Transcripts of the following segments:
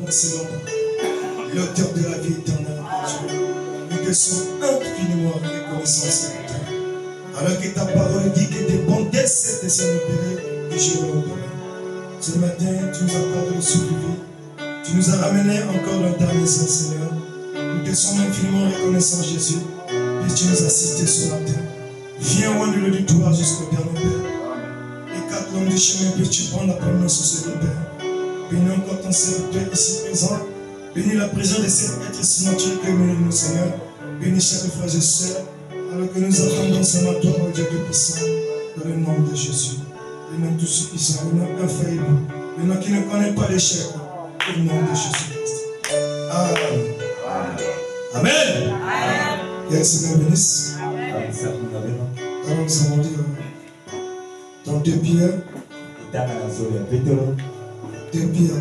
excellent, l'auteur de la vie éternelle, Dieu. Nous te sommes infiniment reconnaissants, Seigneur. Alors que ta parole dit que tes bontés s'est décernée du jour au lendemain. Ce matin, tu nous accordes le souffle de vie. Tu nous as ramenés encore dans ta maison, Seigneur. Nous te sommes infiniment reconnaissants, Jésus. Et tu nous as cités ce matin. Viens loin de l'auditoire jusqu'au dernier Père. Écarte l'homme du chemin, puis tu prends la promenade sur ce Père. Bénis encore ton serviteur ici présent. Bénis la présence de cet être silencieux que nous, Seigneur. Bénis chaque frère et soeur. Alors que nous attendons ce matin, oh Dieu Tout-Puissant, dans le nom de Jésus. Le nom tout-puissant, le nom infaillible, le nom qui ne connaît pas l'échec, au nom de Jésus-Christ. Amen. Amen. Que le Seigneur bénisse. Alors nous allons dire dans 2 Pierre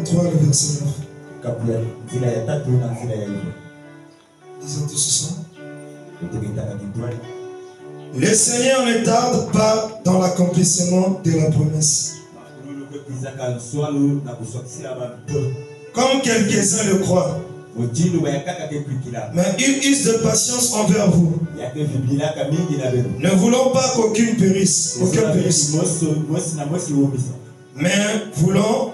3, le verset 9. Disons tous ensemble. Le Seigneur ne tarde pas dans l'accomplissement de la promesse, comme quelques-uns le croient. Mais il use de patience envers vous, ne voulant pas qu'aucun périsse, mais voulant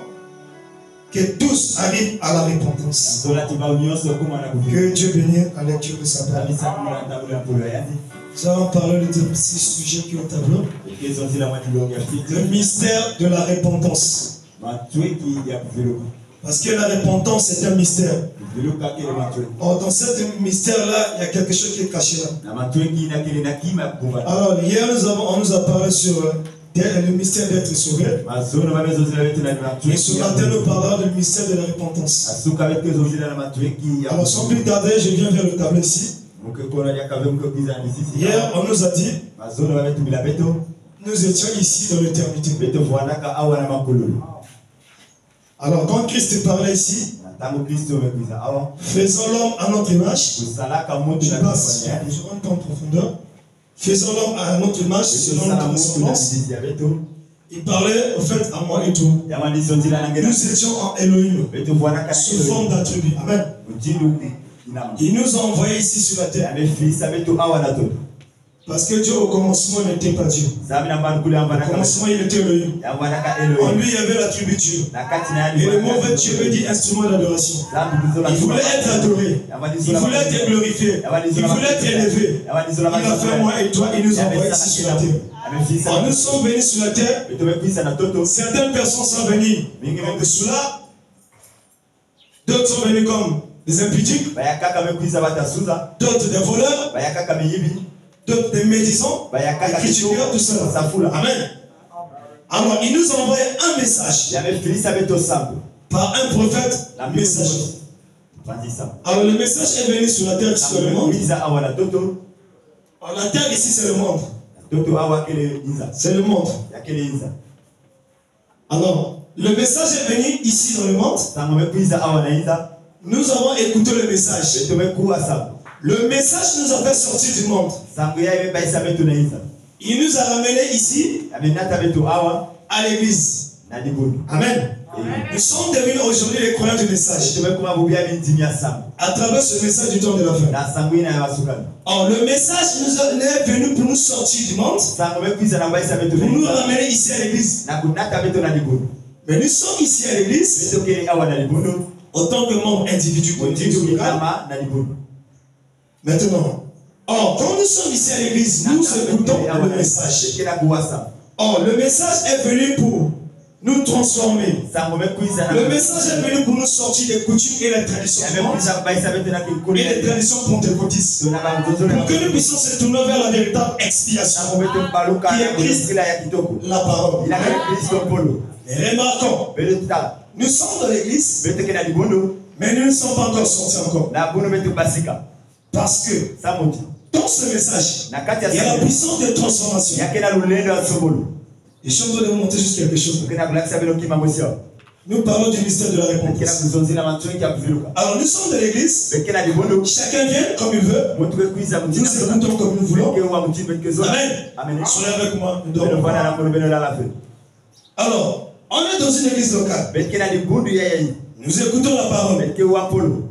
que tous arrivent à la repentance. Que Dieu bénisse la lecture de sa parole. Nous allons parler de 6 sujets qui sont au tableau. Le mystère de la repentance. Parce que la repentance est un mystère. Or, dans ce mystère-là, il y a quelque chose qui est caché là. Alors, hier, on nous a parlé sur le mystère d'être sauvé. Et ce matin, nous parlerons du mystère de la repentance. Alors, sans plus tarder, je viens vers le tableau ici. Hier, on nous a dit, nous étions ici dans l'éternité. Alors, quand Christ parlait ici, faisons l'homme à notre image. Je passe, je rentre en profondeur. Faisons l'homme à notre image, selon notre ressemblance. Il parlait au fait à moi et tout. Nous étions en Elohim, sous forme d'attribut. Amen. Il nous a envoyés ici sur la terre. Parce que Dieu au commencement n'était pas Dieu. Au commencement il était Elohim. En lui il y avait l'attribut Dieu. Et le mauvais Dieu veut dire instrument d'adoration. Il voulait être adoré. Il voulait être glorifié. Il voulait être élevé. Il a fait moi et toi, il nous a envoyés ici sur la terre. Quand nous sommes venus sur la terre, certaines personnes sont venues comme des soulards, d'autres sont venus comme des impudiques, d'autres des voleurs, d'autres des médisants, des critiqueurs, tout ça. Amen. Alors, il nous a envoyé un message par un prophète messager. Alors, le message est venu sur la terre, sur le monde. Alors, la terre ici, c'est le monde. C'est le monde. Alors, le message est venu ici dans le monde. Nous avons écouté le message. Le message nous a fait sortir du monde. Il nous a ramenés ici à l'église. Amen. Nous sommes devenus aujourd'hui les croyants du message. À travers ce message du temps de la fin. Or, le message nous est venu pour nous sortir du monde. Pour nous ramener ici à l'église. Mais nous sommes ici à l'église en tant que membres individuels. Maintenant, or, quand nous sommes ici à l'église, nous écoutons le message. Or, le message est venu pour nous transformer. Le message est venu pour nous sortir des coutumes et les traditions et les traditions pentecôtistes. Pour que nous puissions se tourner vers la véritable expiation qui est Christ, la parole. Et remarquons, nous sommes dans l'église, mais nous ne sommes pas encore sortis encore. Parce que dans ce message, il y a la puissance de transformation. Et je suis en train de vous montrer juste quelque chose. Nous parlons du mystère de la repentance. Alors nous sommes de l'église. Chacun vient comme il veut. Nous écoutons comme nous voulons. Amen. Soyez avec moi. Alors, on est dans une église locale. Nous écoutons la parole.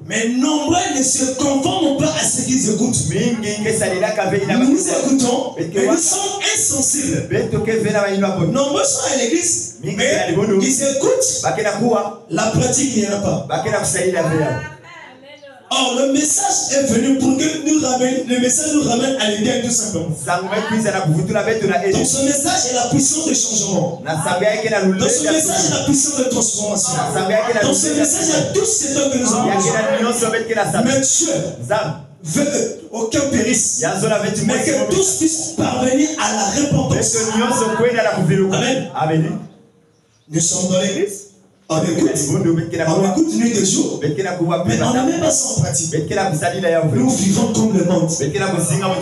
Mais nombreux ne se conforment pas à ce qu'ils écoutent. Nous écoutons, mais nous sommes insensibles. Nombreux sont à l'église, mais ils écoutent. La pratique n'y en a pas. Or, le message est venu pour que nous ramène, le message nous ramène à l'idée tout simplement. Donc ce message est la puissance de changement. Dans ce message est la puissance de transformation. Dans ce message, il y a tout ce que nous avons besoin. Mais Dieu veut aucun périsse, mais que tous puissent parvenir à la repentance. Amen. Nous sommes dans l'église. On écoute nuit et jour, mais on ne met pas ça en pratique. Nous vivons comme le monde.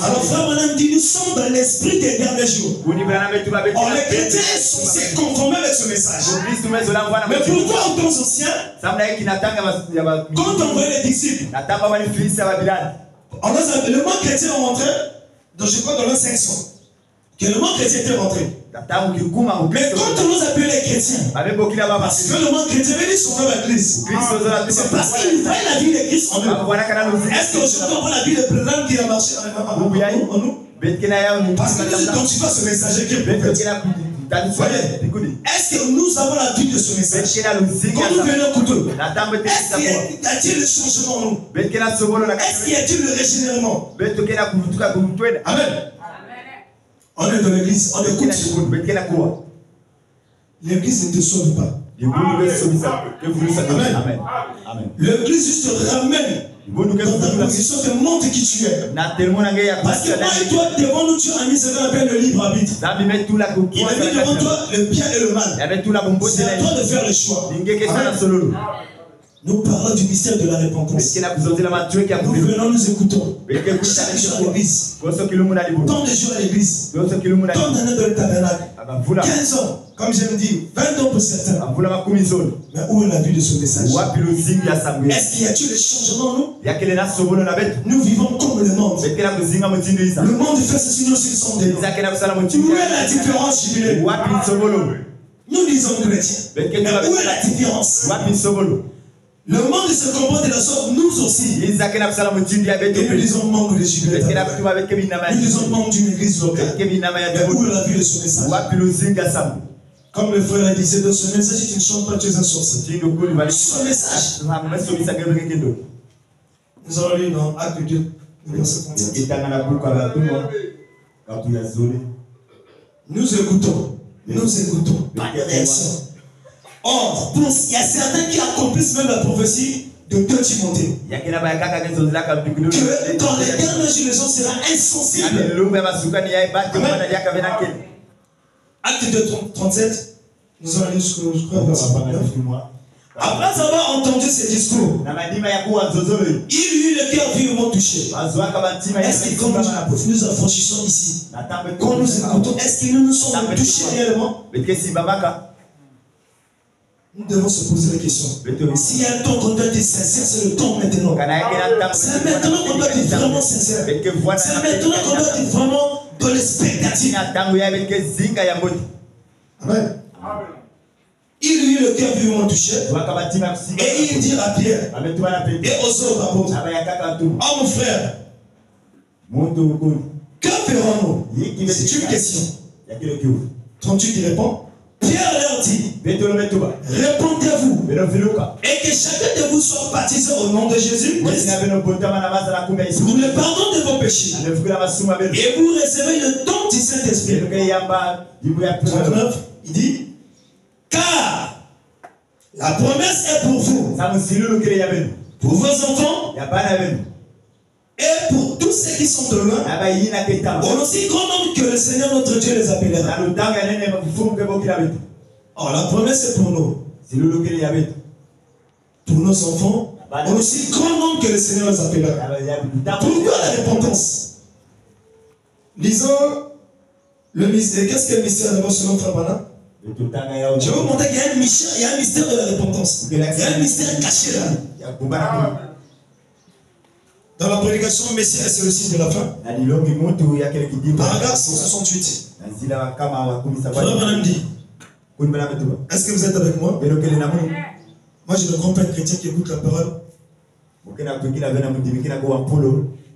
Alors frère Madame dit, nous sommes dans l'esprit des derniers jours. Or les chrétiens sont censés conformer avec ce message. Mais pourquoi au temps ancien, quand on voyait les disciples, le monde chrétien est rentré, je crois dans le 500, que le monde chrétien était rentré. Mais quand on nous appelle les chrétiens, parce que le monde chrétien veut dire son nom à Christ. C'est parce qu'ils voient la vie de Christ en eux. Est-ce que aujourd'hui on voit la vie de Branham qui a marché en nous? Parce que nous identifions ce messager qui est prophète. Est-ce que nous avons la vie de ce message? Quand nous venons au couteau, est-ce qu'il y a-t-il le changement en nous? Est-ce qu'il y a-t-il le régénération? Amen. On est dans l'église, on écoute. L'église ne te sauve pas. Amen. L'église juste te ramène dans ta position, te montre qui tu es. Parce que moi et toi, devant nous, tu as mis ce qu'on appelle le libre arbitre. Il a mis devant toi le bien et le mal. C'est à toi de faire le choix. Amen. Nous parlons du mystère de la repentance. Nous venons, nous écoutons. Chaque jour à l'église. Tant de jours à l'église. Tant d'années dans le tabernacle. 15 ans, comme je me dis, 20 ans pour certains. Mais où est la vue de ce message? Est-ce qu'il y a-t-il le changement en nous? Nous vivons comme le monde. Le monde fait ceci, nous aussi sommes des noms. Où est la différence, jubilé? Nous disons chrétiens. Mais où est la différence? Le monde se comporte de la sorte, nous aussi. Et nous disons membres de Jubilé. Nous disons membres d'une église locale. Mais où est la vie de ce message? Comme le frère a dit, c'est dans ce message, si tu ne chantes pas, tu es un sorcier. Ce message. Nous allons lire dans Acte 2, verset 37. Nous écoutons. Nous écoutons. Pas de réaction. Or, il y a certains qui accomplissent même la prophétie de 2 Timothée. Que dans les derniers jours, les gens seront insensibles. Acte 2, 37. Nous allons lire ce que je crois. Après avoir entendu ces discours, il eut le cœur vivement touché. Est-ce que quand nous affranchissons ici, quand nous écoutons, est-ce que nous nous sommes touchés réellement? Nous devons se poser la question. S'il y a un temps qu'on doit être sincère, c'est le temps maintenant. C'est maintenant qu'on doit être vraiment sincère. C'est maintenant qu'on doit être vraiment dans l'expectative. Amen. Il eut le cœur vivement touché. Et il dit à Pierre et aux autres apôtres, oh mon frère, que ferons-nous? C'est une question. 38 il répond. Pierre leur dit, répondez-vous et que chacun de vous soit baptisé au nom de Jésus pour le pardon de vos péchés et vous recevez le don du Saint-Esprit. 39, il dit, car la promesse est pour vous, pour vos enfants et pour tous ceux qui sont de loin, en aussi grand nombre que le Seigneur notre Dieu les appellera. Or, la promesse est pour nous. Pour nos enfants, en aussi grand nombre que le Seigneur les appellera. Pourquoi la repentance? Lisons le mystère. Qu'est-ce que le mystère d'abord selon Frère Branham? Je vais vous montrer qu'il y a un mystère de la repentance. Il y a un mystère caché là. Dans la prédication, Messie, c'est le signe de la fin. Paragraphe 168. Frère Branham dit, est-ce que vous êtes avec moi? Moi, je ne comprends pas un chrétien qui écoute la parole.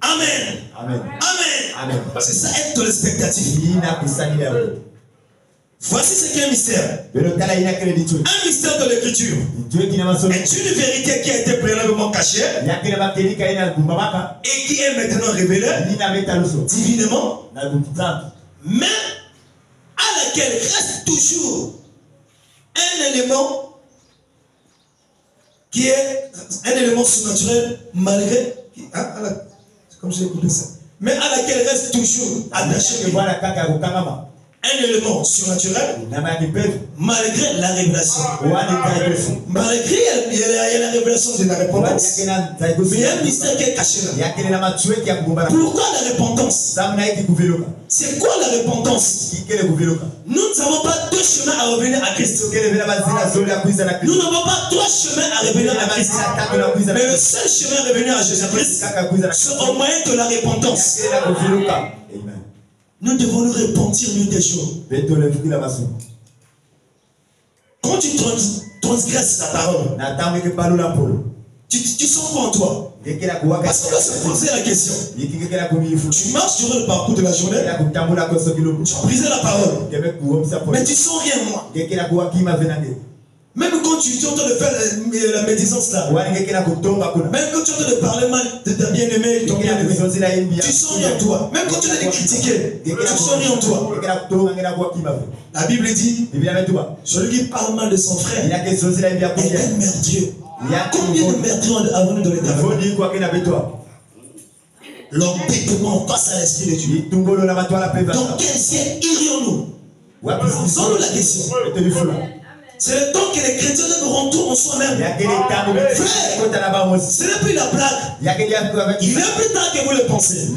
Amen. Amen. Amen. C'est ça être téléspectatif. Voici ce qu'est un mystère. Un mystère de l'écriture est une vérité qui a été préalablement cachée et qui est maintenant révélée divinement, mais à laquelle reste toujours un élément qui est un élément surnaturel malgré, comme j'ai écouté ça, mais à laquelle reste toujours attaché un élément surnaturel malgré la révélation. Malgré il y a la révélation de la repentance, mais il y a un mystère qui est caché là. Pourquoi la repentance? C'est quoi la repentance? Nous n'avons pas deux chemins à revenir à Christ. Nous n'avons pas trois chemins à revenir à Christ. Mais le seul chemin à revenir à Jésus-Christ, c'est au moyen de la repentance. Nous devons nous repentir nous des jours. Quand tu transgresses la parole, tu sens quoi en toi? Parce qu'on va se poser la question. Tu marches durant le parcours de la journée, tu as brisé la parole, mais tu sens rien moi. Même quand tu es en train de faire la médisance là, même quand tu es en train de parler mal de ta bien-aimée, ton bien-aimé, tu sens rien en toi. Même quand tu es en train de critiquer, tu sens rien en toi. La Bible dit, celui qui parle mal de son frère est un meurtrier. Combien de meurtriers avons-nous dans l'éternel? L'embêtement face à l'Esprit de Dieu. Dans quel ciel irions-nous? Posons-nous la question. C'est le temps que les chrétiens nous retournent en soi-même. Frère, ce n'est plus la blague. Il est plus tard que vous le pensez.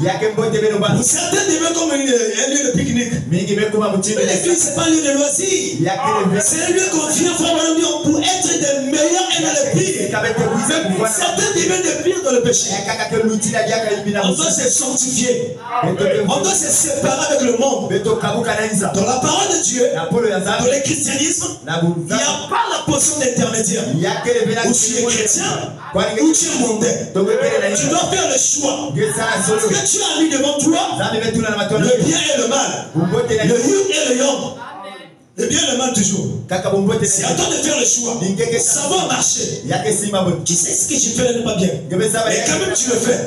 Certains deviennent comme un lieu de pique-nique. Mais l'église, ce n'est pas un lieu de loisirs. C'est un lieu qu'on vient vraiment pour être des meilleurs et dans le pire. Certains deviennent des pires dans le péché. On doit se sanctifier. On doit se séparer avec le monde. Dans la parole de Dieu, dans le christianisme, il n'y a pas la position d'intermédiaire. Ou tu es chrétien, ou tu es mondain. Tu dois faire le choix. Ce que tu as mis devant toi, le bien et le mal, le yin et le yang. Le bien et le mal toujours. C'est à toi de faire le choix. Ça va marcher. Tu sais ce que tu fais n'est pas bien. Et quand même tu le fais.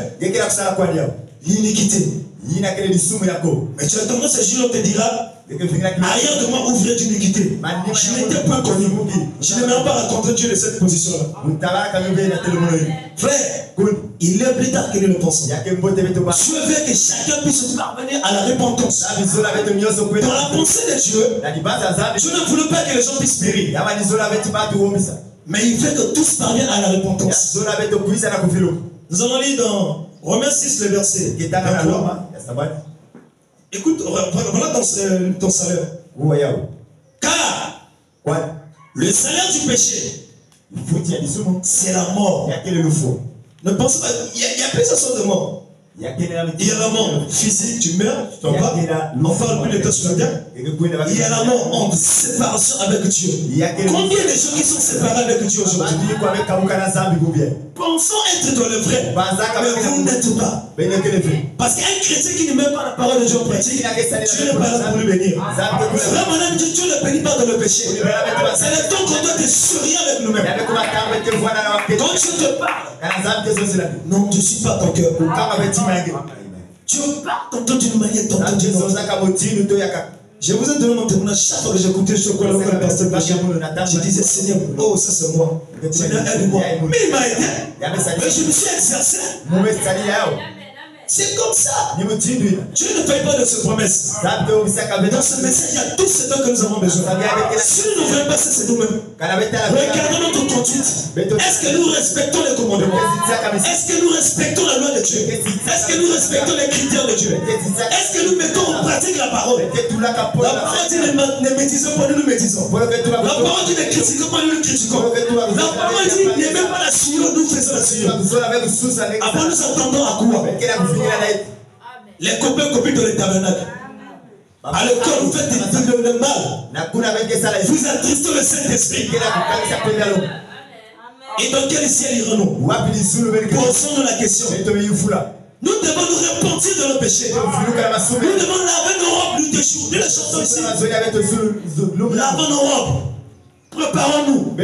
L'iniquité. Mais tu as tendance à juger, on te dira, arrière de moi ouvrier d'iniquité. Je n'étais pas connu. Je n'aimerais pas rencontrer Dieu de cette position-là. Frère, il est plus tard que nous le pensons. Je veux que chacun puisse parvenir à la repentance. Dans la pensée de Dieu, Dieu ne voulait pas que les gens puissent périr. Mais il veut que tous parviennent à la repentance. Nous allons lire dans Romains 6, le verset. Écoute, voilà ton salaire. Car le salaire du péché, c'est la mort. Ne pense pas, il y a plusieurs sortes de mort. Il y a la mort physique, tu meurs, tu t'en vas, on parle plus de toi sur la terre. Il y a la mort en séparation avec Dieu. Combien de gens qui sont séparés avec Dieu aujourd'hui? Pensons être dans le vrai, mais vous n'êtes pas. Parce qu'un chrétien qui ne met pas la parole de Dieu en pratique, Dieu n'est pas là pour lui bénir. Vraiment, Dieu ne bénit pas dans le péché. C'est le temps qu'on doit te sourire avec nous-mêmes. Quand Dieu te parle, non, tu ne suis pas ton cœur. Dieu parle tantôt d'une manière, tantôt d'une autre. Je vous ai donné mon témoignage chaque fois que j'écoutais ce que le pasteur prêchait. Je disais, Seigneur, oh, ça c'est moi. Seigneur, aide-moi. Mais il m'a aidé. Mais je me suis exercé. C'est comme ça. Dieu ne fait pas de ses promesses. Dans ce message, il y a tout ce dont nous avons besoin. Si nous ne voulons pas, c'est nous-mêmes. Regardons notre conduite. Est-ce que nous respectons les commandements? Est-ce que nous respectons la loi de Dieu? Est-ce que nous respectons les critères de Dieu? Est-ce que nous mettons en pratique la parole? La parole dit ne médisons pas, nous nous médisons. La parole dit ne critiquons pas, nous nous critiquons. La parole dit n'aimez pas la sueur, nous faisons la sueur. Avant nous attendons à quoi? Les copains copines dans les tabernacles. À l'école, vous faites le mal. Vous attristez le Saint-Esprit. Et dans quel ciel irons-nous? Posons-nous la question. Nous devons nous repentir de nos péchés. Nous devons laver nos robes, nous déchouer. Nous les chantons ici. Lavons nos robes. Préparons-nous.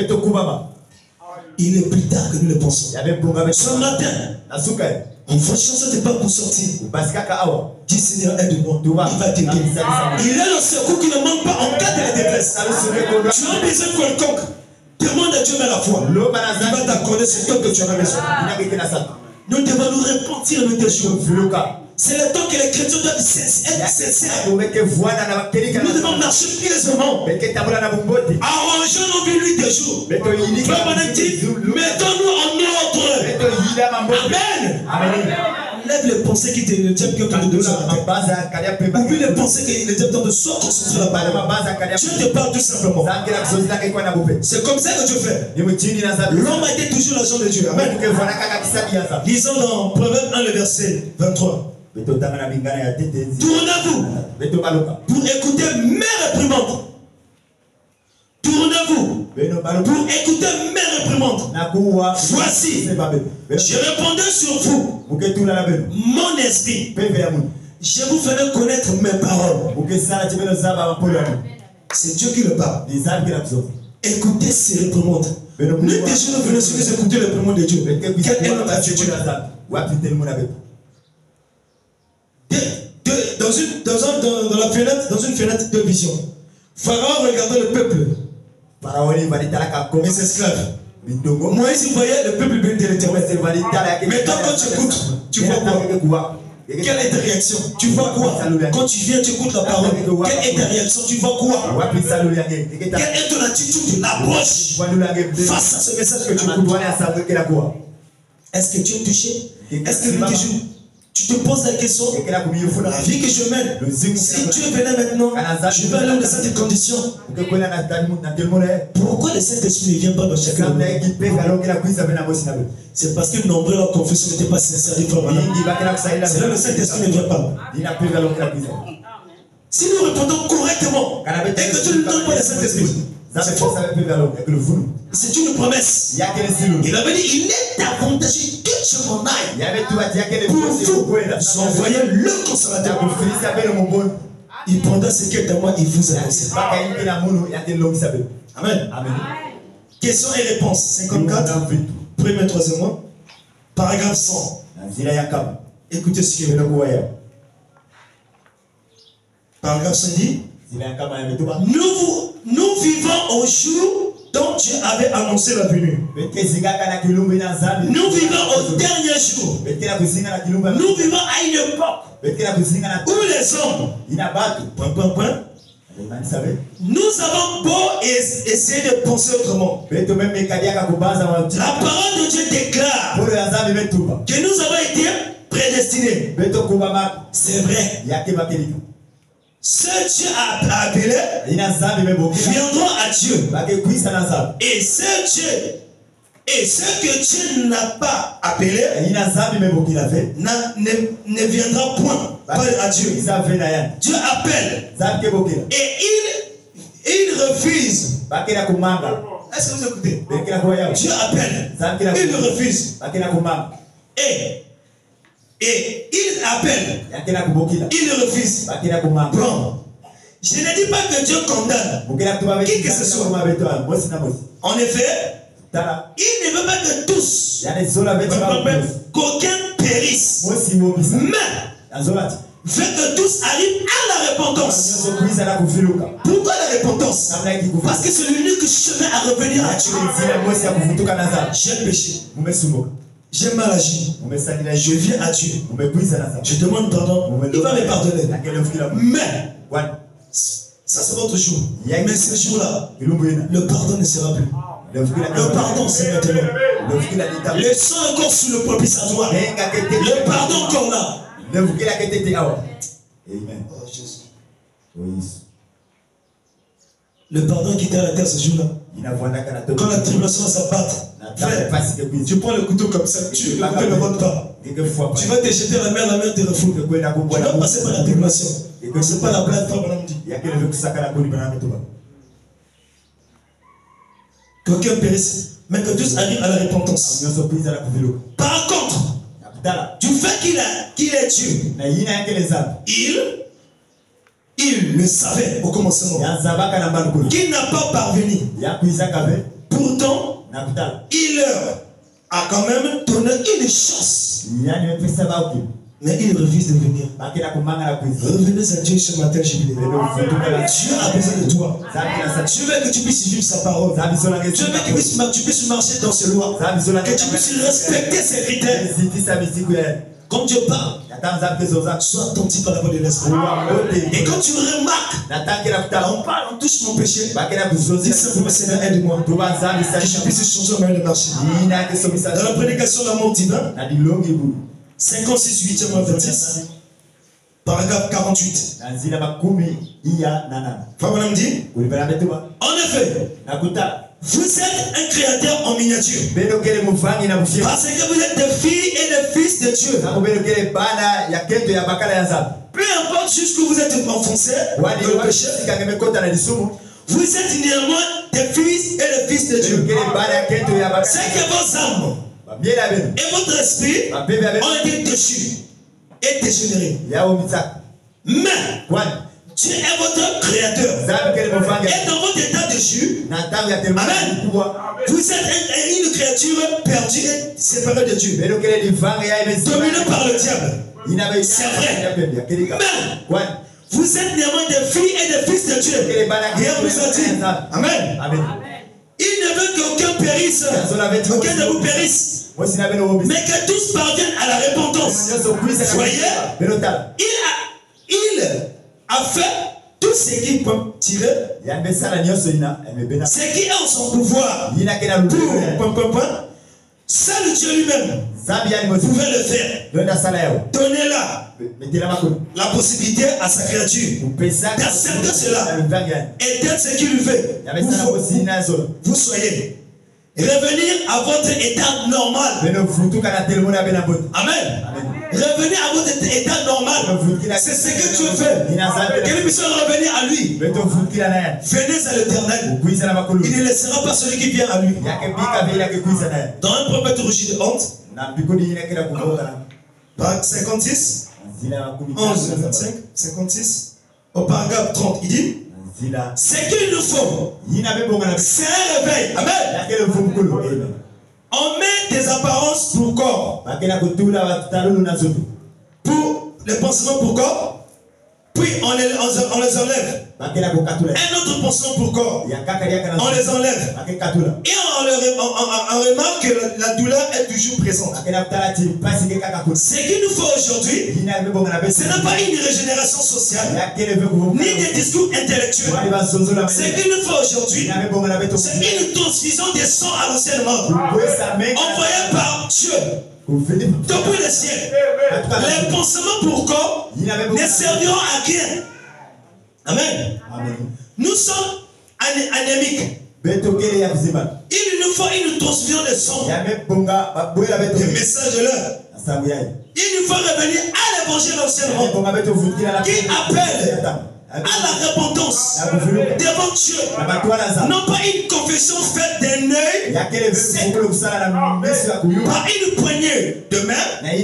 Il est plus tard que nous le pensons. Ce matin, on va changer de pas pour sortir. Dis Seigneur, aide-moi. Il va t'aider. Il est le secours qui ne manque pas en cas de détresse. Tu as besoin quelconque. Demande à Dieu mais la foi. Il va t'accorder ce temps que tu as besoin. Nous devons nous repentir de tes choses. C'est le temps que les chrétiens doivent être sincères. Nous devons marcher pieusement. Arrangeons nos vies des jours. Mettons-nous en ordre. Amen. Lève les pensées qui te tiennent que tu dois faire. Oublie les pensées qui te tiennent de soi concentrer la parole. Dieu te parle tout simplement. C'est comme ça que Dieu fait. L'homme a été toujours l'agent de Dieu. Amen. Lisons dans Proverbe 1, le verset 23. Tournez-vous pour écouter mes réprimandes. Tournez-vous pour écouter mes réprimandes. Voici, je répondais sur vous, mon esprit. Je vous ferai connaître mes paroles. C'est Dieu qui le parle. Écoutez ces réprimandes. Nous déjà nous venons sur écouter les réprimandes de Dieu. Quelle est notre attitude? Dans une fenêtre de vision, Pharaon regardait le peuple et ses esclaves. Moïse voyait le peuple béni de l'Éternel. Mais toi, quand tu écoutes, tu vois quoi? Quelle est ta réaction? Tu vois quoi? Quand tu viens, tu écoutes la parole. Quelle est ta réaction? Tu vois quoi? Quelle est ton attitude, l'approche face à ce message que tu écoutes? Est-ce que tu es touché? Est-ce que toujours tu te poses la question, la vie que je mène, si Dieu venait maintenant, je vais aller dans cette condition. Pourquoi le Saint-Esprit ne vient pas dans chacun de nous? C'est parce que nombreux leur confession n'était pas sincère. C'est là le Saint-Esprit ne vient pas. Si nous répondons correctement et que tu ne donnes pas le Saint-Esprit, c'est une promesse. Il avait dit, il est avantageux que je m'en aille. Pour vous, j'envoyais le consolateur. Il prendra ce qui est à moi, il vous annonce. Amen. Question et réponse. 54. Premier, troisième mois. Paragraphe 100. Écoutez ce qu'il y a. Paragraphe 100 dit. Nous vivons au jour dont Dieu avait annoncé la venue. Nous vivons au dernier jour. Nous vivons à une époque où les hommes, nous avons beau essayer de penser autrement. La parole de Dieu déclare que nous avons été prédestinés. C'est vrai. Ceux que Dieu a appelés viendront à Dieu. Et ceux que Dieu n'a pas appelés ne viendra point à Dieu. Dieu appelle et il refuse. Est-ce que vous écoutez? Dieu appelle, il refuse. Et il appelle, il refuse. Bon, je ne dis pas que Dieu condamne qui que ce soit. En effet, il ne veut pas que tous, qu'aucun périsse, mais veut que tous arrivent à la repentance. Pourquoi la repentance? Parce que c'est l'unique chemin à revenir à Dieu. J'ai péché, j'ai mal agi, je viens à Dieu, je demande pardon, il va me pardonner. Mais ça c'est votre jour. Mais ce jour-là, le pardon ne sera plus. Le pardon c'est maintenant. Le sang encore sous le propitiatoire. Le pardon encore là. Amen. Le pardon qui était à la terre ce jour-là. Quand la tribulation s'abatte, tu prends le couteau comme ça, tu le couteau ne monte pas. Tu vas te jeter la mer te refoule. Tu vas passer par la tribulation. C'est pas la blague, frère Branham dit. Qu'aucun périsse. mais que tous arrivent à la repentance. Par contre, du fait qu'il est Dieu, il le savait au commencement qu'il n'a pas parvenu. Pourtant, il leur a quand même donné une chance. Mais il refuse de venir. Revenez à Dieu ce matin, jubilé. Dieu a besoin de toi. Je veux que tu puisses vivre sa parole. Je veux que tu puisses marcher dans ses lois. Que tu puisses respecter ses critères. Quand Dieu parle, sois attentif à la voix de l'esprit. Et quand tu remarques, on parle, on touche mon péché, dis simplement, Seigneur, aide-moi. Que je puisse changer ma manière de marcher. Dans la prédication de l'amour divin, 56, 8e verset, paragraphe 48. Fabien dit, en effet, vous êtes un créateur en miniature. Parce que vous êtes des filles et des fils de Dieu. Peu importe jusqu'où vous êtes enfoncés dans le péché, vous êtes néanmoins des fils et des fils de Dieu. C'est que vos âmes et votre esprit ont été déchus et dégénérés. Mais Dieu est votre créateur. Et dans votre état déchu, amen, vous êtes une créature perdue et séparée de Dieu, dominée par le diable. C'est vrai. Mais vous êtes néanmoins des filles et des fils de Dieu. Et on vous a dit, amen. Il ne veut qu'aucun périsse, aucun de vous périsse, mais que tous parviennent à la repentance. Vous voyez, il a fait tout ce qui peut tirer, ce qui est en son pouvoir pour seul Dieu lui-même pouvait le faire. Donnez-la la possibilité à sa créature d'accepter cela et d'être ce qu'il lui fait. Vous soyez revenir à votre état normal. Amen. Revenez à votre état normal. C'est ce que Dieu fait. Que nous puissions revenir à lui. Venez à l'Éternel. Il ne laissera pas celui qui vient à lui. Dans un prophète rougit de honte, par 56, 11, 25, 56, au paragraphe 30, il dit, ce qu'il nous faut, c'est un réveil. Amen. On met des apparences pour corps, pour les pansements pour corps, puis on les enlève. Un autre pansement pour corps, on les enlève. Et on remarque que la douleur est toujours présente. Ce qu'il nous faut aujourd'hui, ce n'est pas une régénération sociale, ni des discours intellectuels. Ce qu'il nous faut aujourd'hui, c'est une transfusion des sangs à l'ancienne mort, envoyée par Dieu. Depuis le ciel, les pansements pour corps ne serviront à rien. Amen. Nous sommes anémiques. Il nous faut une transfusion de sang. Le message de l'heure. Il nous faut revenir à l'évangile anciennement qui appelle à la repentance devant Dieu. Non pas une confession faite d'un œil, par une poignée de main, mais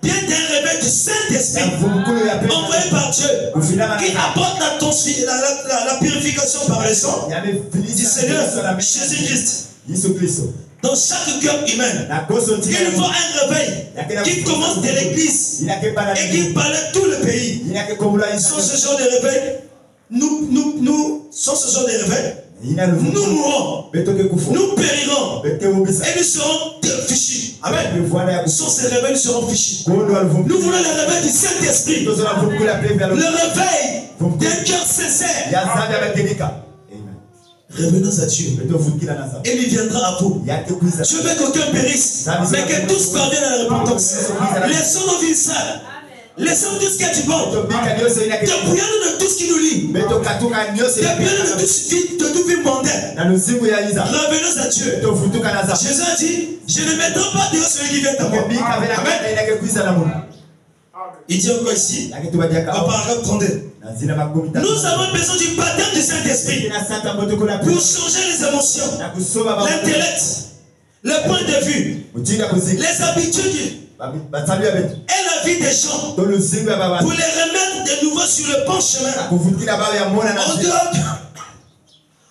bien d'un réveil du Saint-Esprit envoyé par Dieu qui apporte la purification par le sang du Seigneur Jésus-Christ. Dans chaque cœur humain, il faut un réveil qui commence de l'église et qui parle tout le pays. Sans ce genre de réveil, sans ce genre de réveil, nous mourrons, nous périrons et nous serons fichus. Amen. Sans ce réveil, nous serons fichus. Nous voulons le réveil du Saint-Esprit, le réveil d'un cœur sincère. Revenons à Dieu et il viendra à vous. Je veux qu'aucun périsse, mais que tous parviennent à la repentance. Laissons nos vies sales. Laissons tout ce que tu penses. Dépouillons-nous de tout ce qui nous lie. Dépouillons-nous de tout vie mondaine. Revenons à Dieu. Jésus a dit, je ne mettrai pas dehors celui qui vient à moi. Amen. Il dit encore ici, au paragraphe 32. Nous avons besoin du baptême du Saint-Esprit pour changer les émotions, l'intellect, le point de vue, les habitudes et la vie des gens pour les remettre de nouveau sur le bon chemin.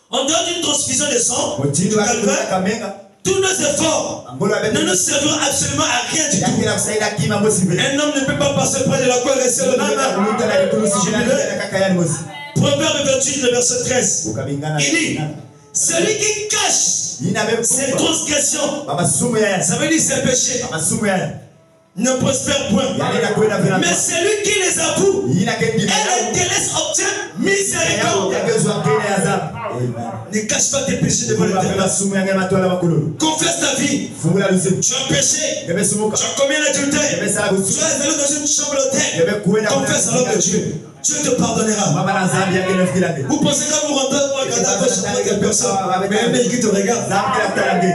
En dehors d'une transfusion de sang, du calvaire, tous nos efforts ne nous serviront absolument à rien du tout. Un homme ne peut pas passer près de la croix et rester le même. Proverbe 28, le verset 13. Il dit, celui qui cache ses transgressions, ça veut dire ses péchés, ne prospère point. Mais celui qui les avoue et les délaisse obtient miséricorde. Ne cache pas tes péchés devant l'Éternel. Confesse ta vie. Tu as péché. Tu as commis l'adultère. Tu es allé dans une chambre d'hôtel. Confesse alors que Dieu te pardonnera. Vous pensez que vous rentrez pour regarder à gauche à quelle personne, mais un mec qui te regarde.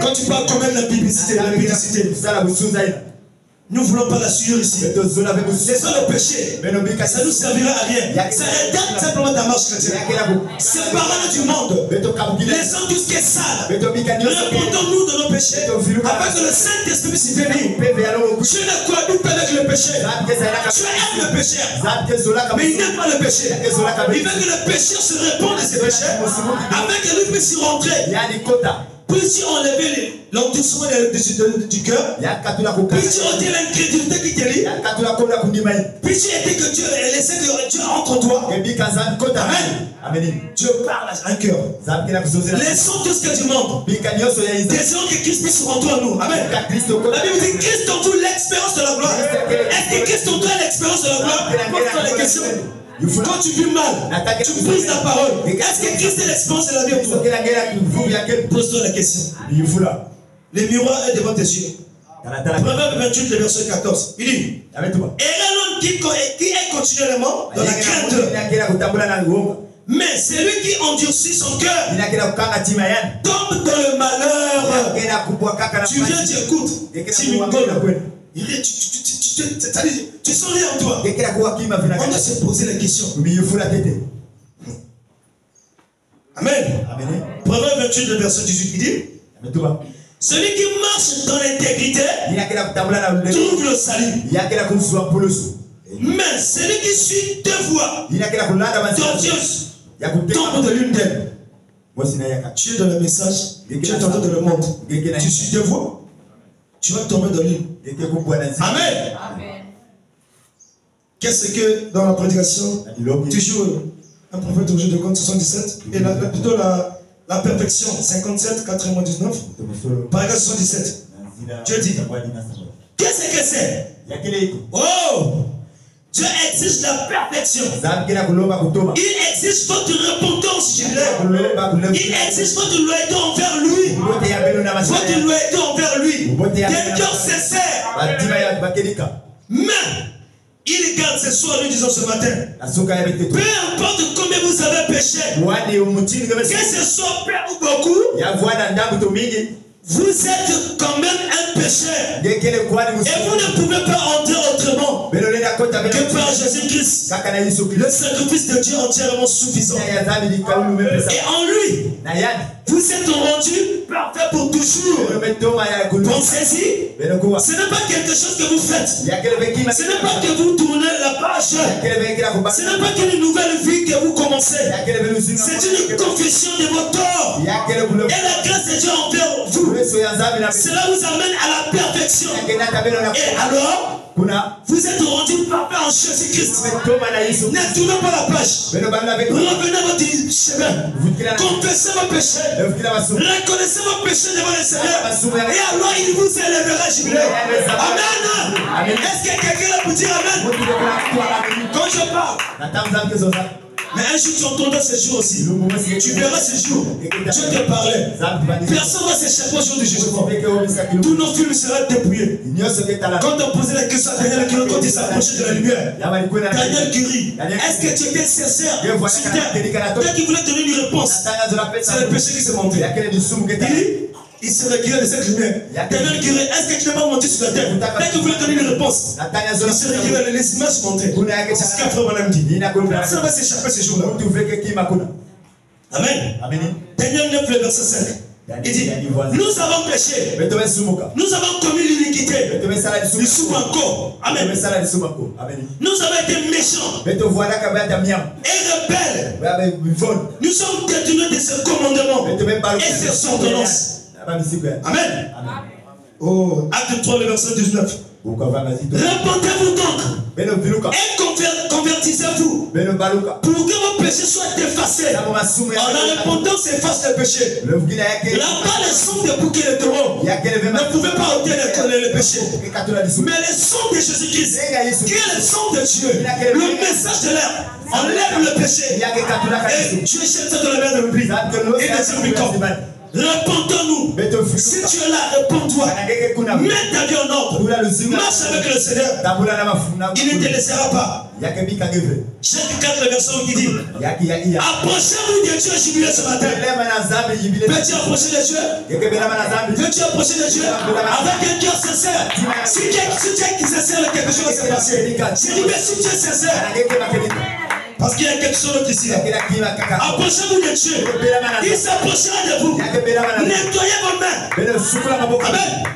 Quand tu parles quand même la publicité, nous ne voulons pas la suivre ici. C'est ça le péché. Ça ne nous servira à rien. Ça retarde simplement ta marche chrétienne. Séparons-nous du monde. Laissons tout ce qui est sale. Répondons-nous de nos péchés. Afin que le Saint-Esprit puisse venir. Tu ne cohabites pas avec le péché. Tu aimes le péché. Mais il n'aime pas le péché. Il veut que le pécheur se réponde de ses péchés. Afin que lui puisse y rentrer. Puis-tu enlever l'endurcissement du cœur? Puis-tu ôter l'incrédulité qui te lie? Puis-tu aider que Dieu laisser que Dieu entre en toi? Amen. Dieu parle à un cœur. Laissons tout ce que tu demandes. Désirons que Christ puisse rentrer en nous. Amen. La Bible dit Christ en vous l'expérience de la gloire. Est-ce que Christ en toi l'expérience de la gloire? Pose-toi les questions. Quand tu vis mal, tu brises la parole. Est-ce que Christ est l'expérience de la vie pour toi? Pose-toi la question. Le miroir est devant tes yeux. Proverbe 28, le verset 14. Il dit, et l'homme qui est continuellement dans la crainte. Mais celui qui endurcit son cœur tombe dans le malheur. Tu viens, tu écoutes. Tu sens rien en toi. On doit se poser la question. Amen. Proverbe 28, le verset 18, il dit, celui qui marche dans l'intégrité trouve le salut. Mais celui qui suit deux voies tortueuses tombe de l'une d'elles. Tu es dans le message, tu es en train de le montrer. Tu suis deux voies, tu vas tomber dans l'une. Amen. Qu'est-ce que dans la prédication, toujours un prophète au jeu de compte 77, et plutôt la perfection 57, 99, paragraphe 77. Dieu dit, qu'est-ce que c'est? Oh! Dieu exige la perfection. Il exige votre repentance. Il exige votre loyauté envers lui. Votre loyauté envers lui. Quel cœur sincère. Mais il garde ce soir, nous disons ce matin. Peu importe combien vous avez péché, que ce soit peu ou beaucoup, vous êtes quand même un pécheur. Et vous ne pouvez pas entrer autrement que par Jésus-Christ. Le sacrifice de Dieu est entièrement suffisant. Et en lui, vous êtes rendu parfait pour toujours. Pensez-y. Ce n'est pas quelque chose que vous faites. Ce n'est pas que vous tournez la page. Ce n'est pas qu'une nouvelle vie que vous commencez. C'est une confession de vos torts. Et la grâce de Dieu envers vous. Cela vous amène à la perfection. Et alors, vous êtes rendu parfait en Jésus-Christ. Ne tournez pas la page. Revenez à votre chemin. Confessez vos péchés. Reconnaissez vos péchés devant le Seigneur. Et alors il vous élèvera, jubilé. Amen. Est-ce que quelqu'un là pour dire Amen? Quand je parle. Mais un jour tu entendras ce jour aussi. Tu verras ce jour. Dieu te parlait. Personne ne va s'échapper au jour du jugement. Tous nos films seront dépouillés. Quand on posait la question à Daniel, quand il s'approchait de la lumière, Daniel guérit. Est-ce que tu étais sincère sur terre? Dès qu'il voulait donner une réponse, c'est le péché qui s'est monté. Il dit, il se recueillait de cette lumière. Quelqu'un dirait, est-ce que tu n'es pas monté sur la terre? Dès que vous voulez donner une réponse, il se recueillait, les images montaient. C'est ce qu'Afro Madame dit. Ça va s'échapper ce jour-là. Amen. Daniel 9, le verset 5. Il dit, nous avons péché. Nous avons commis l'iniquité. Du sous-banco. Amen. Nous avons été méchants. Et rebelles. Nous sommes détournés de ce commandement et ses ordonnances. Amen. Oh, Acte 3, le verset 19. Repentez-vous donc et convertissez-vous pour que vos péchés soient effacés. En la repentance s'efface le péché. Là-bas, le sang des boucs et les taureaux ne pouvaient pas ôter les péchés. Mais le sang de Jésus-Christ, qui est le sang de Dieu, le message de l'air, enlève le péché. Et Dieu jette ça dans la mer de l'oubli et des irréprochables. Repentons-nous. Si tu es là, réponds-toi. Mets ta vie en ordre. Marche avec le Seigneur. Il ne te laissera pas. Chaque 4 versets qui dit, approchez-vous de Dieu jubilé ce matin. Peux-tu approcher de Dieu? Peux-tu approcher de Dieu avec un cœur sincère? Si tu es sincère, quelque chose va se passer. Je dis, mais si tu es sincère, parce qu'il y a quelque chose ici. Approchez-vous de Dieu. Il s'approchera de vous. Nettoyez vos mains.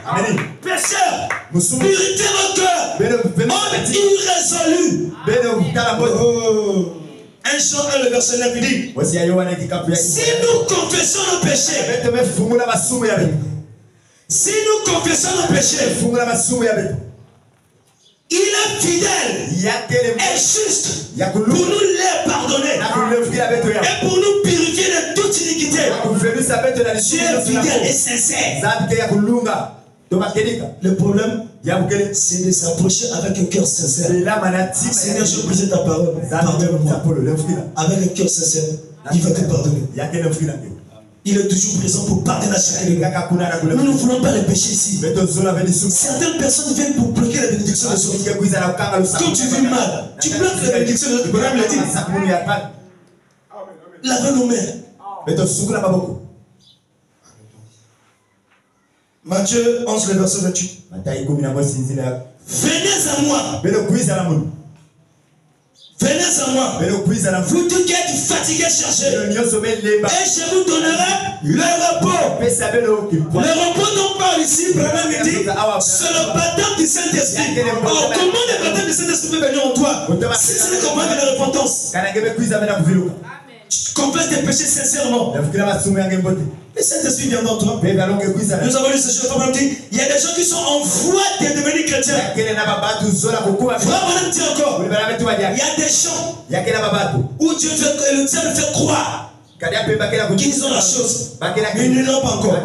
Amen. Pécheurs, purifiez vos cœurs. Hommes irrésolus. 1 Jean 1, le verset 9 dit, si nous confessons nos péchés, il est fidèle et juste pour nous les pardonner et pour nous purifier de toute iniquité. Dieu est fidèle et sincère. Le problème, c'est de s'approcher avec un cœur sincère. Seigneur, je brise ta parole. Pardonne-moi. Avec un cœur sincère, il va te pardonner. Il est toujours présent pour pardonner à chacun de nous. Nous ne voulons pas les péchés ici. Certaines personnes viennent pour bloquer la bénédiction de Dieu. Quand tu vis mal, tu bloques la bénédiction de Dieu. Lavez nos mains. Matthieu 11, le verset 28. Venez à moi. Venez à moi. Vous tous qui êtes fatigués, cherchez. Et je vous donnerai le repos. Le repos dont parle ici, Branham dit, c'est le baptême du Saint-Esprit. Alors, comment le baptême du Saint-Esprit peut venir en toi? Si ce n'est qu'au moment de la repentance. Tu confesses tes péchés sincèrement. Le Saint-Esprit vient dans toi. Nous avons lu ce jour, il y a des gens qui sont en voie de devenir chrétiens. Frère, on dit encore, il y a des gens où Dieu le fait croire qu'ils ont la chose, mais ils ne l'ont pas encore.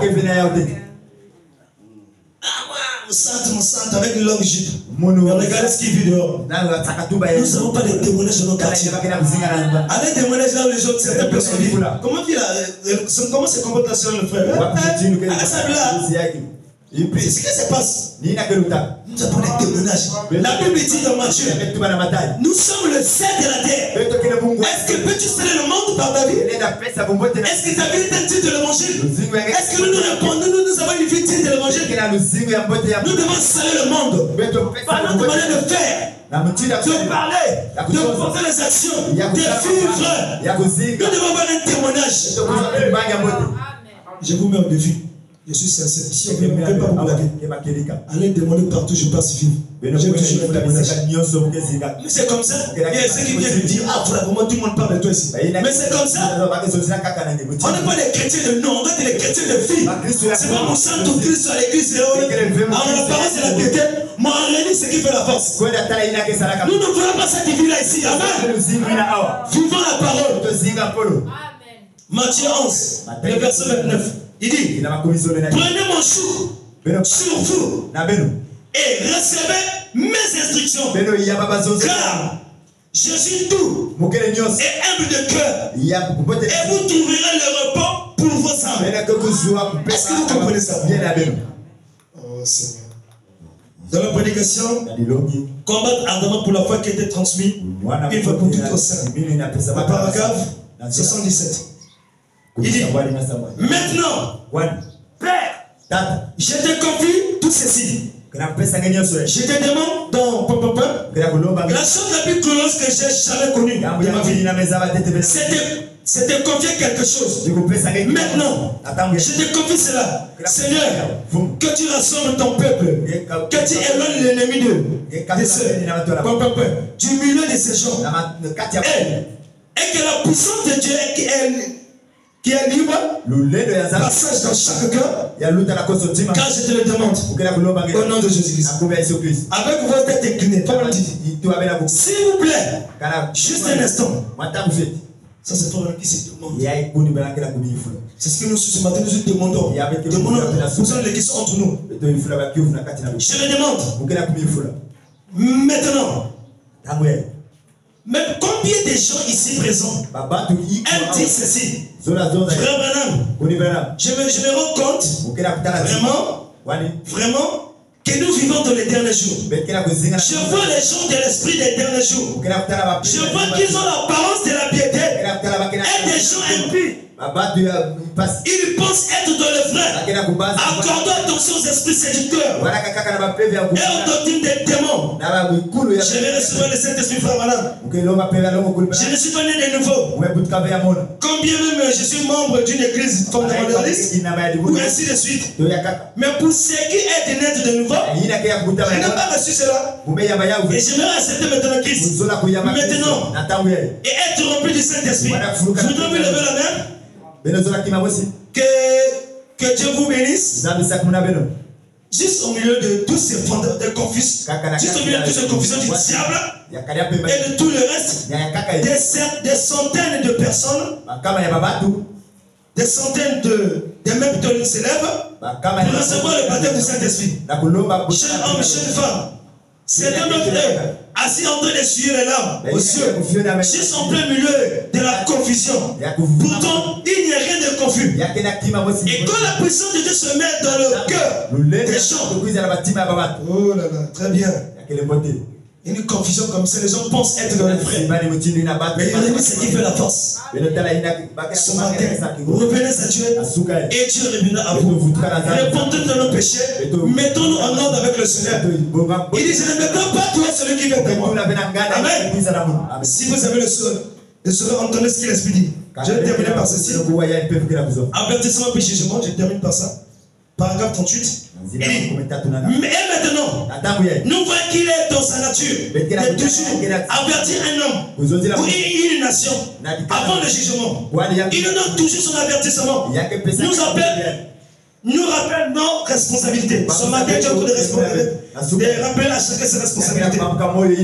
Mon centre avec une longue jupe. Regardez ce qui vit dehors. Nous n'avons pas de témoignages dans nos quartiers. Allez témoigner là où les autres, certaines personnes vivent. Comment se comporte la soeur, le frère? C'est ce qui se passe. Nous avons des témoignages. La Bible dit dans Matthieu, nous sommes le sel de la terre. Est-ce que peux-tu saler le monde par ta vie? Est-ce que ta vie est un titre de l'évangile? Est-ce que nous répondons, nous avons une vie de l'évangile? Nous devons saler le monde par notre manière de faire, de parler, de porter les actions, de vivre. Nous devons avoir un témoignage. Je vous mets au défi. Je suis sincère. Si on ne peut pas vous blaguer, allez demander partout, je passe vivre. J'ai toujours un témoignage. Mais c'est comme ça. Il y a ceux qui viennent dire, ah, vraiment, tout le monde parle de toi ici. Mais c'est comme ça. On n'est pas des chrétiens de nom, on est des chrétiens de filles. C'est pas mon sang tout Christ à l'église. Alors la parole, c'est la vérité. Mais en réalité, c'est qui fait la force. Nous ne voulons pas cette vie-là ici. Amen. Vivons la parole. Matthieu 11, le verset 29. Il dit, prenez mon joug sur vous et recevez mes instructions, car je suis doux et humble de cœur, et vous trouverez le repos pour vos âmes. Est-ce que vous comprenez ça? Oh Seigneur. Dans la prédication, combattre ardemment pour la foi qui a été transmise une fois pour toutes au sein. Au paragraphe 77. Il dit, maintenant, Père, Je te confie tout ceci. Je te demande dans la chose la plus glorieuse que j'ai jamais connue de ma vie. C'est de confier quelque chose. Maintenant, je te confie cela. Seigneur, que tu rassembles ton peuple, que tu éloignes l'ennemi du milieu de ces gens. Et que la puissance de Dieu qui est libre, passage dans chaque cœur, car je te le demande, au nom de Jésus-Christ. Avec vos têtes inclinées, s'il vous plaît, juste un instant. Ça c'est toi qui se demande. C'est ce que nous ce matin nous demandons. Nous avons les questions entre nous. Je le demande. Maintenant. Mais combien de gens ici présents aiment dire ceci? Frère Branham, je me rends compte vraiment que nous vivons dans les derniers jours. Je vois les gens de l'esprit des derniers jours. Je vois qu'ils ont l'apparence de la piété et des gens impies. Ils pensent être dans le vrai. Accordons attention aux esprits séducteurs et aux doctrines des démons. Je vais recevoir le Saint-Esprit, frère Branham. Je ne suis pas né de nouveau. Combien même je suis membre d'une église fondamentaliste ou ainsi de suite. Mais pour ceux qui est de naître de nouveau, je n'ai pas reçu cela. Et j'aimerais accepter maintenant Christ. Maintenant. Et être rempli du Saint-Esprit. Je voudrais vous lever la main. Que Dieu vous bénisse. Juste au milieu de tous ces fondeurs de confusion, juste au milieu de toutes ces confusions du diable et de tout le reste, des centaines de personnes, des centaines de mêmes qui s'élèvent pour recevoir le baptême du Saint-Esprit. Jeune homme, jeune femme, c'est un autre assis en train d'essuyer les larmes aux cieux, juste en plein milieu de la confusion. Pourtant, il n'y a rien de confus. Et quand la puissance de Dieu se met dans le cœur des gens, oh là là, très bien. Une confusion comme ça, les gens pensent être dans le vrai. Mais l'ennemi, c'est qui fait la force. Ce matin, revenez à Dieu et Dieu reviendra à vous. Répondez de nos péchés, mettons-nous en ordre avec le Seigneur. Il dit, je ne m'étonne pas toi, celui qui vient de moi. Amen. Si vous avez le Seigneur, entendez ce qu'il l'Esprit dit. Je vais terminer par ceci. Avertissement puis jugement, je termine par ça. Paragraphe 38. Mais maintenant, nous voyons qu'il est dans sa nature de toujours avertir un homme ou une nation avant le jugement. Il nous donne toujours son avertissement. Nous rappelle nos responsabilités. Ce matin, tu as beaucoup de responsabilités. Et rappelle à chacun ses responsabilités.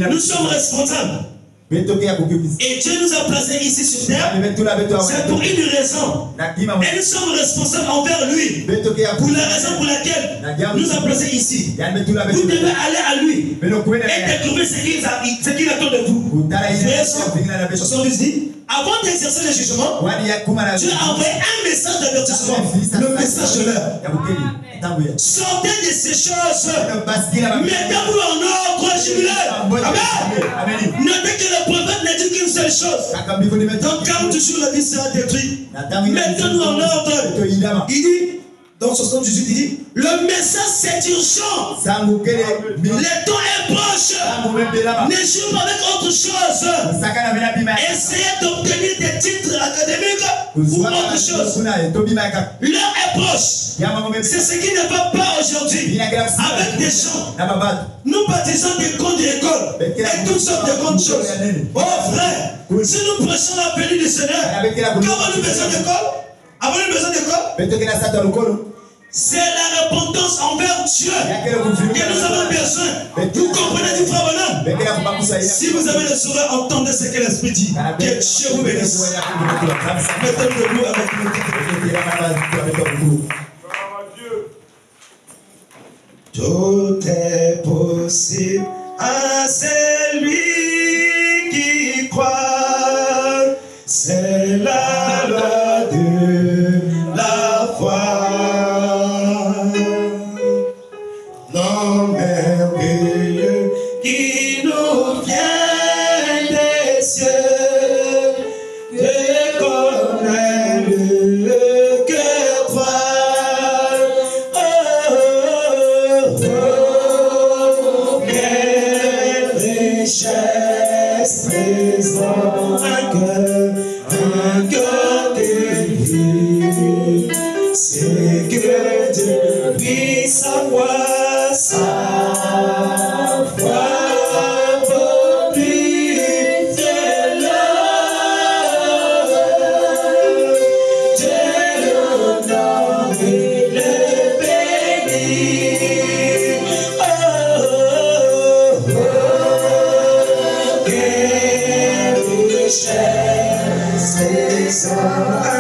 Nous sommes responsables. Et Dieu nous a placés ici sur terre. C'est pour une raison. Et nous sommes responsables envers lui. Pour la raison pour laquelle nous a placés ici. Vous devez aller à lui et découvrir ce qu'il attend de vous. Verset 70 dit, avant d'exercer le jugement, Dieu a envoyé un message d'avertissement. Le message de l'heure. Sortez de ces choses. Mettez-vous en ordre, jubilé. Amen. Notez que le prophète n'a dit qu'une seule chose. Donc, quand toujours la vie sera détruite, mettez-nous en ordre. Il dit, dans 78, il dit, le message c'est urgent. Le temps est proche. Ne jouez pas avec autre chose. Essayez d'obtenir des titres académiques ou autre chose. L'heure est proche. C'est ce qui ne va pas aujourd'hui. Avec des gens, nous baptisons des comptes d'école et toutes sortes de grandes choses. Oh frère, si nous prêchons la venue du Seigneur, qu'avons-nous besoin d'école? Avons-nous besoin d'école? C'est la repentance envers Dieu que nous avons besoin. Vous comprenez du frère Branham? Si vous avez le sourire, entendez ce que l'Esprit dit. Que Dieu vous bénisse. Mettez-vous debout avec nous. Tout est possible à celui qui croit. C'est la loi de la foi. Non merveilleux qui nous vient des cieux, de connaître le cœur croire. richesse, trésor, un cœur délivré. C'est que Dieu puisse savoir pour lui, c'est l'heure. Dieu l'honneur et le bénit. Oh, oh, oh, quelle richesse, trésor.